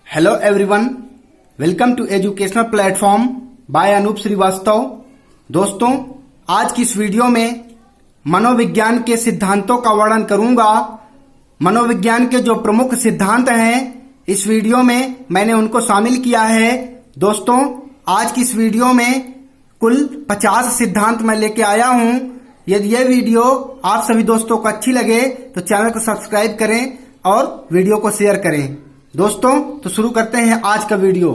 Hello everyone, welcome to educational platform by Anoop Shrivastava. दोस्तों, आज की इस वीडियो में मनोविज्ञान के सिद्धांतों का वर्णन करूंगा। मनोविज्ञान के जो प्रमुख सिद्धांत हैं, इस वीडियो में मैंने उनको शामिल किया है। दोस्तों, आज की इस वीडियो में कुल 50 सिद्धांत मैं लेके आया हूं। यदि यह वीडियो आप सभी दोस्तों को अच्छी लगे तो चैनल को सब्सक्राइब करें और वीडियो को शेयर करें। दोस्तों, तो शुरू करते हैं आज का वीडियो।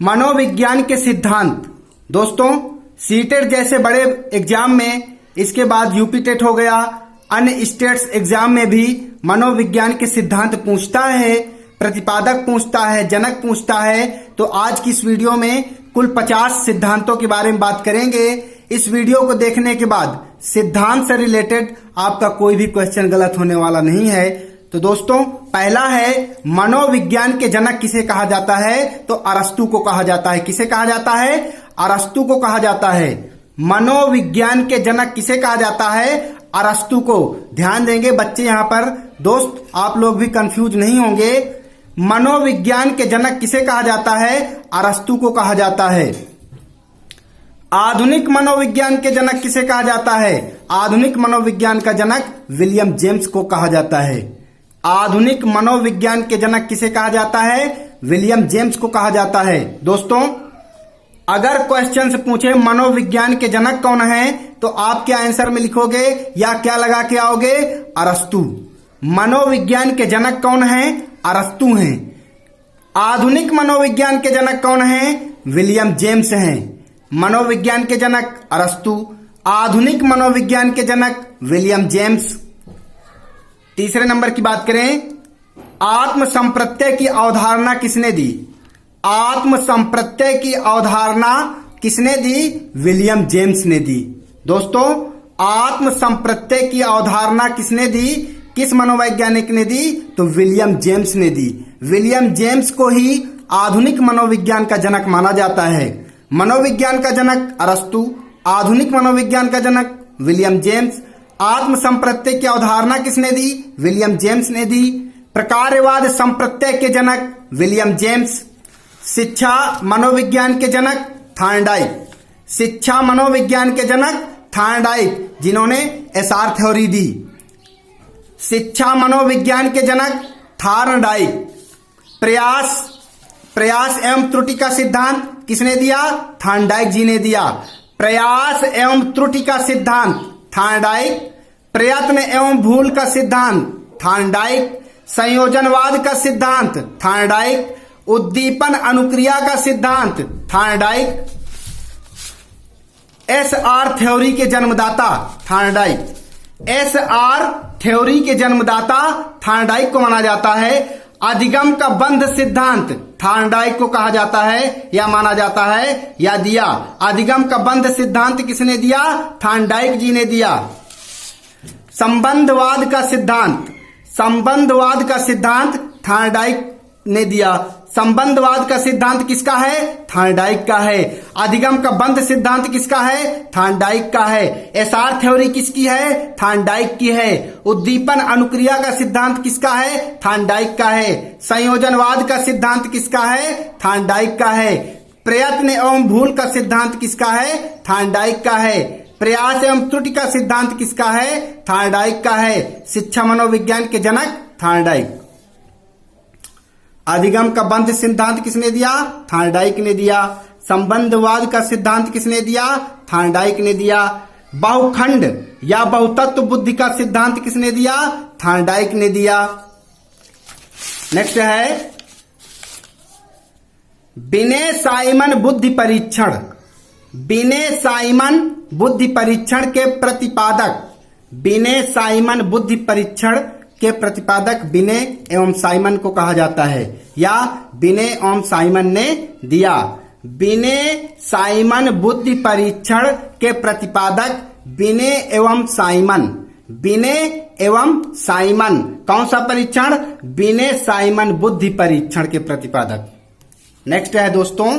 मनोविज्ञान के सिद्धांत। दोस्तों, सीटेट जैसे बड़े एग्जाम में, इसके बाद यूपी टेट हो गया, अन्य स्टेट्स एग्जाम में भी मनोविज्ञान के सिद्धांत पूछता है, प्रतिपादक पूछता है, जनक पूछता है। तो आज की इस वीडियो में कुल 50 सिद्धांतों के बारे में बात करेंगे। इस वीडियो को देखने के बाद सिद्धांत से रिलेटेड आपका कोई भी क्वेश्चन गलत होने वाला नहीं है। तो दोस्तों, पहला है मनोविज्ञान के जनक किसे कहा जाता है? तो अरस्तु को कहा जाता है। किसे कहा जाता है? अरस्तु को कहा जाता है। मनोविज्ञान के जनक किसे कहा जाता है? अरस्तु को। ध्यान देंगे बच्चे, यहां पर दोस्त आप लोग भी कंफ्यूज नहीं होंगे। मनोविज्ञान के जनक किसे कहा जाता है? अरस्तु को कहा जाता है। आधुनिक मनोविज्ञान के जनक किसे कहा जाता है? आधुनिक मनोविज्ञान का जनक विलियम जेम्स को कहा जाता है। आधुनिक मनोविज्ञान के जनक किसे कहा जाता है? विलियम जेम्स को कहा जाता है। दोस्तों, अगर क्वेश्चन से पूछे मनोविज्ञान के जनक कौन है, तो आप क्या आंसर में लिखोगे या क्या लगा के आओगे? अरस्तु। मनोविज्ञान के जनक कौन है? अरस्तु हैं। आधुनिक मनोविज्ञान के जनक कौन है? विलियम जेम्स हैं। मनोविज्ञान के जनक अरस्तु, आधुनिक मनोविज्ञान के जनक विलियम जेम्स। तीसरे नंबर की बात करें, आत्म संप्रत्यय की अवधारणा किसने दी? आत्म संप्रत्यय की अवधारणा किसने दी? विलियम जेम्स ने दी। दोस्तों, आत्म संप्रत्यय की अवधारणा किसने दी? किस मनोवैज्ञानिक ने दी? तो विलियम जेम्स ने दी। विलियम जेम्स को ही आधुनिक मनोविज्ञान का जनक माना जाता है। मनोविज्ञान का जनक अरस्तु, आधुनिक मनोविज्ञान का जनक विलियम जेम्स। आत्म संप्रत्यय की अवधारणा किसने दी? विलियम जेम्स ने दी। प्रकारवाद संप्रत्यय के जनक विलियम जेम्स। शिक्षा मनोविज्ञान के जनक थॉर्नडाइक। शिक्षा मनोविज्ञान के जनक थॉर्नडाइक, जिन्होंने एसआर थ्योरी दी। शिक्षा मनोविज्ञान के जनक थॉर्नडाइक। प्रयास एवं त्रुटि का सिद्धांत किसने दिया? थॉर्नडाइक जी ने दिया। प्रयास एवं त्रुटि का सिद्धांत थॉर्नडाइक। प्रयत्न एवं भूल का सिद्धांत थॉर्नडाइक। संयोजनवाद का सिद्धांत थॉर्नडाइक। उद्दीपन अनुक्रिया का सिद्धांत थॉर्नडाइक। एसआर थ्योरी के जन्मदाता थॉर्नडाइक। एसआर थ्योरी के जन्मदाता थॉर्नडाइक को माना जाता है। अधिगम का बंध सिद्धांत थॉर्नडाइक को कहा जाता है या माना जाता है या दिया। अधिगम का बंध सिद्धांत किसने दिया? थॉर्नडाइक जी ने दिया। संबंधवाद का सिद्धांत थॉर्नडाइक ने दिया। संबंधवाद का सिद्धांत किसका है? थॉर्नडाइक का है। अधिगम का बंध सिद्धांत किसका है? थॉर्नडाइक का है। एसआर थ्योरी किसकी है? थॉर्नडाइक की है। उद्दीपन अनुक्रिया का सिद्धांत किसका है? थॉर्नडाइक का है। संयोजनवाद का सिद्धांत किसका है? थॉर्नडाइक का है। प्रयत्न एवं भूल का सिद्धांत किसका है? थॉर्नडाइक का है। प्रयास एवं त्रुटि का सिद्धांत किसका है? थॉर्नडाइक का है। शिक्षा मनोविज्ञान के जनक थॉर्नडाइक। अधिगम का बंध सिद्धांत किसने दिया? थॉर्नडाइक ने दिया। संबंधवाद का सिद्धांत किसने दिया? थॉर्नडाइक ने दिया। बहुखंड या बहुतत्व बुद्धि का सिद्धांत किसने दिया? थॉर्नडाइक ने दिया। नेक्स्ट है बिने साइमन बुद्धि परीक्षण। बिने साइमन बुद्धि परीक्षण के प्रतिपादक। बिने साइमन बुद्धि परीक्षण के प्रतिपादक बिने एवं साइमन को कहा जाता है, या बिने एवं साइमन ने दिया। बिने साइमन बुद्धि परीक्षण के प्रतिपादक बिने एवं साइमन। बिने एवं साइमन कौन सा परीक्षण? बिने साइमन बुद्धि परीक्षण के प्रतिपादक। नेक्स्ट है दोस्तों,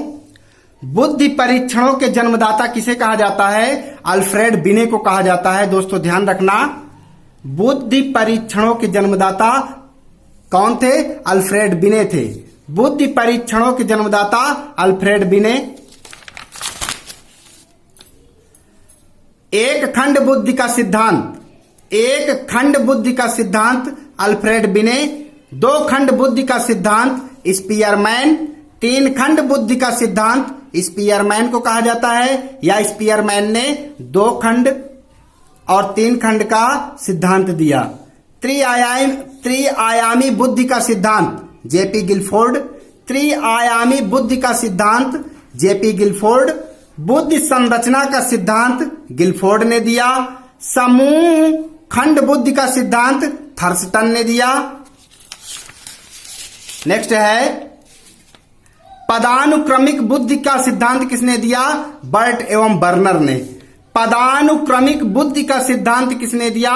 बुद्धि परीक्षणों के जन्मदाता किसे कहा जाता है? अल्फ्रेड बिने को कहा जाता है। दोस्तों, ध्यान रखना, बुद्धि परीक्षणों के जन्मदाता कौन थे? अल्फ्रेड बिने थे। बुद्धि परीक्षणों के जन्मदाता अल्फ्रेड बिने। एक खंड बुद्धि का सिद्धांत, एक खंड बुद्धि का सिद्धांत अल्फ्रेड बिने। दो खंड बुद्धि का सिद्धांत स्पीयरमैन। तीन खंड बुद्धि का सिद्धांत स्पीयरमैन को कहा जाता है, या स्पीयरमैन ने दो खंड और तीन खंड का सिद्धांत दिया। त्रिआयामी बुद्धि का सिद्धांत जेपी गिलफोर्ड। त्रिआयामी बुद्धि का सिद्धांत जेपी गिलफोर्ड। बुद्धि संरचना का सिद्धांत गिलफोर्ड ने दिया। समूह खंड बुद्धि का सिद्धांत थर्स्टन ने दिया। नेक्स्ट है पदानुक्रमिक बुद्धि का सिद्धांत किसने दिया? बर्ट एवं बर्नर ने। पदानुक्रमिक बुद्धि का सिद्धांत किसने दिया?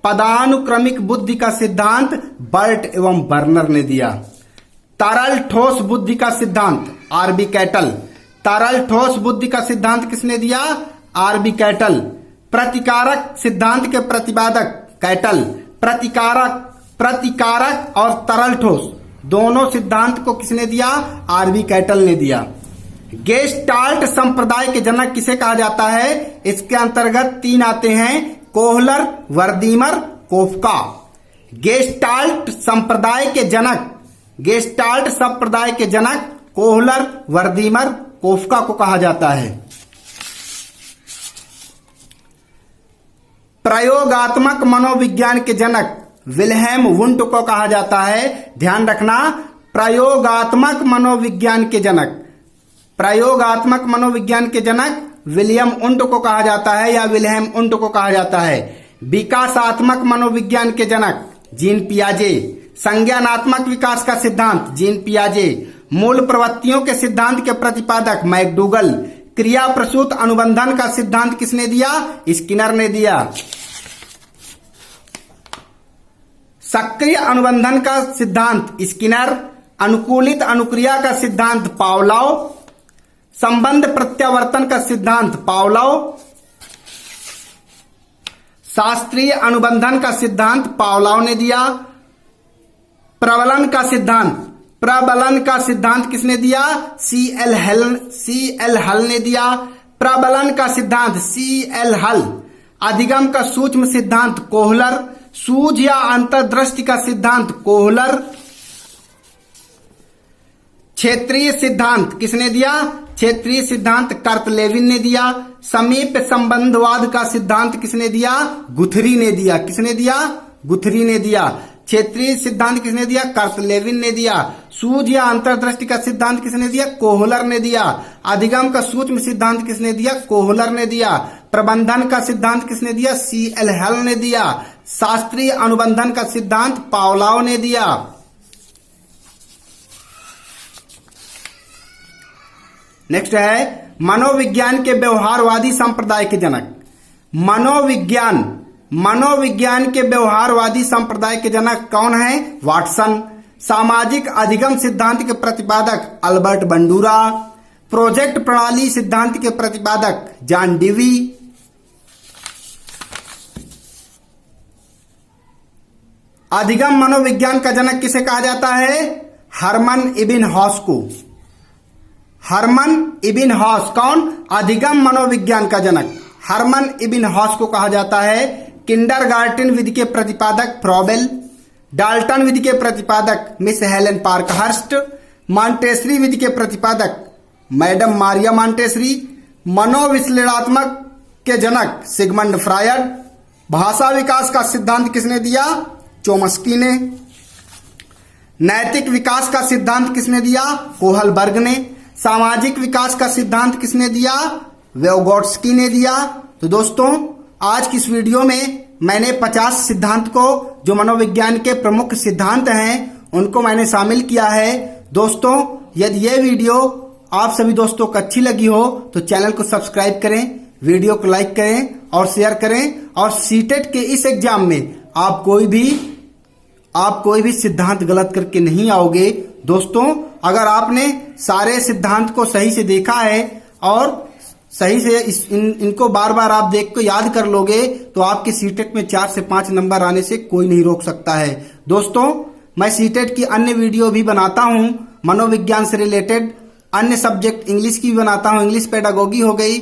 पदानुक्रमिक बुद्धि का सिद्धांत बर्ट एवं बर्नर ने दिया। तरल ठोस बुद्धि का सिद्धांत आरबी कैटल। तरल ठोस बुद्धि का सिद्धांत किसने दिया? R B Cattell. प्रतिकारक सिद्धांत के प्रतिपादक कैटल। प्रतिकारक और तरल ठोस दोनों सिद्धांत को किसने दिया? आरबी कैटल ने दिया। गेस्टाल्ट संप्रदाय के जनक किसे कहा जाता है? इसके अंतर्गत तीन आते हैं, कोहलर, वर्दीमर, कोफका। गेस्टाल्ट संप्रदाय के जनक, गेस्टाल्ट संप्रदाय के जनक कोहलर, वर्दीमर, कोफका को कहा जाता है। प्रयोगात्मक मनोविज्ञान के जनक विल्हेम वुंट को कहा जाता है। ध्यान रखना, प्रयोगात्मक मनोविज्ञान के जनक, प्रयोगात्मक मनोविज्ञान के जनक विलियम उंट को कहा जाता है, या विल्हेम उंट को कहा जाता है। विकासात्मक मनोविज्ञान के जनक जीन पियाजे। संज्ञानात्मक विकास का सिद्धांत जीन पियाजे। मूल प्रवृत्तियों के सिद्धांत के प्रतिपादक मैकडूगल। क्रिया प्रसूत अनुबंधन का सिद्धांत किसने दिया? स्किनर ने दिया। सक्रिय अनुबंधन का सिद्धांत स्किनर। अनुकूलित अनुक्रिया का सिद्धांत पावलोव। संबंध प्रत्यावर्तन का सिद्धांत पावलोव। शास्त्रीय अनुबंधन का सिद्धांत पावलोव ने दिया। प्रबलन का सिद्धांत, प्रबलन का सिद्धांत किसने दिया? सी एल हल ने दिया। प्रबलन का सिद्धांत सी.एल. हल। अधिगम का सूक्ष्म सिद्धांत कोहलर। सूझ या अंतर्दृष्टि का सिद्धांत कोहलर। क्षेत्रीय सिद्धांत किसने दिया? क्षेत्रीय सिद्धांत कर्तलेविन ने दिया। समीप संबंधवाद का सिद्धांत किसने दिया? गुथरी ने दिया। किसने दिया? गुथरी ने दिया। क्षेत्रीय सिद्धांत किसने दिया? कर्तलेविन ने दिया। सूझ या अंतर्दृष्टि का सिद्धांत किसने दिया? कोहलर ने दिया। अधिगम का सूक्ष्म सिद्धांत किसने दिया? कोहलर ने दिया। प्रबंधन का सिद्धांत किसने दिया? सी.एल. हल ने दिया। शास्त्रीय अनुबंधन का सिद्धांत पावलोव ने दिया। नेक्स्ट है मनोविज्ञान के व्यवहारवादी संप्रदाय के जनक। मनोविज्ञान के व्यवहारवादी संप्रदाय के जनक कौन है? वाटसन। सामाजिक अधिगम सिद्धांत के प्रतिपादक अल्बर्ट बंडूरा। प्रोजेक्ट प्रणाली सिद्धांत के प्रतिपादक जॉन डेवी। अधिगम मनोविज्ञान का जनक किसे कहा जाता है? हरमन इबिन हॉस को। हरमन इबिन हॉस कौन? अधिगम मनोविज्ञान का जनक हरमन इबिन हॉस को कहा जाता है। किंडरगार्टन विधि के प्रतिपादक फ्रॉबेल। डाल्टन विधि के प्रतिपादक मिस हेलेन पार्कहर्स्ट। मॉन्टेसरी विधि के प्रतिपादक मैडम मारिया मॉन्टेसरी। मनोविश्लेषणात्मक के जनक सिगमंड फ्रायड। भाषा विकास का सिद्धांत किसने दिया? चोम्स्की ने। नैतिक विकास का सिद्धांत किसने दिया? कोहलबर्ग ने। सामाजिक विकास का सिद्धांत किसने दिया? वेगोट्स्की ने दिया। तो दोस्तों आज की इस वीडियो में मैंने 50 सिद्धांत को, जो मनोविज्ञान के प्रमुख सिद्धांत हैं, उनको मैंने शामिल किया है। दोस्तों यदि ये वीडियो आप सभी दोस्तों को अच्छी लगी हो तो चैनल को सब्सक्राइब करें, वीडियो को लाइक करें और शेयर करें। और सीटेट के इस एग्जाम में आप कोई भी सिद्धांत गलत करके नहीं आओगे। दोस्तों अगर आपने सारे सिद्धांत को सही से देखा है और सही से इनको बार बार आप देख को याद कर लोगे तो आपके सीटेट में 4 से 5 नंबर आने से कोई नहीं रोक सकता है। दोस्तों मैं सीटेट की अन्य वीडियो भी बनाता हूं, मनोविज्ञान से रिलेटेड अन्य सब्जेक्ट इंग्लिश की भी बनाता हूँ। इंग्लिश पेडागोगी हो गई,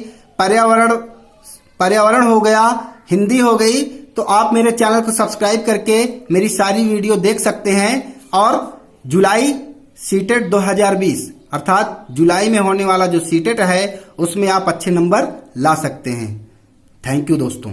पर्यावरण हो गया, हिंदी हो गई। तो आप मेरे चैनल को सब्सक्राइब करके मेरी सारी वीडियो देख सकते हैं। और जुलाई सीटेट 2020 अर्थात जुलाई में होने वाला जो सीटेट है उसमें आप अच्छे नंबर ला सकते हैं। थैंक यू दोस्तों।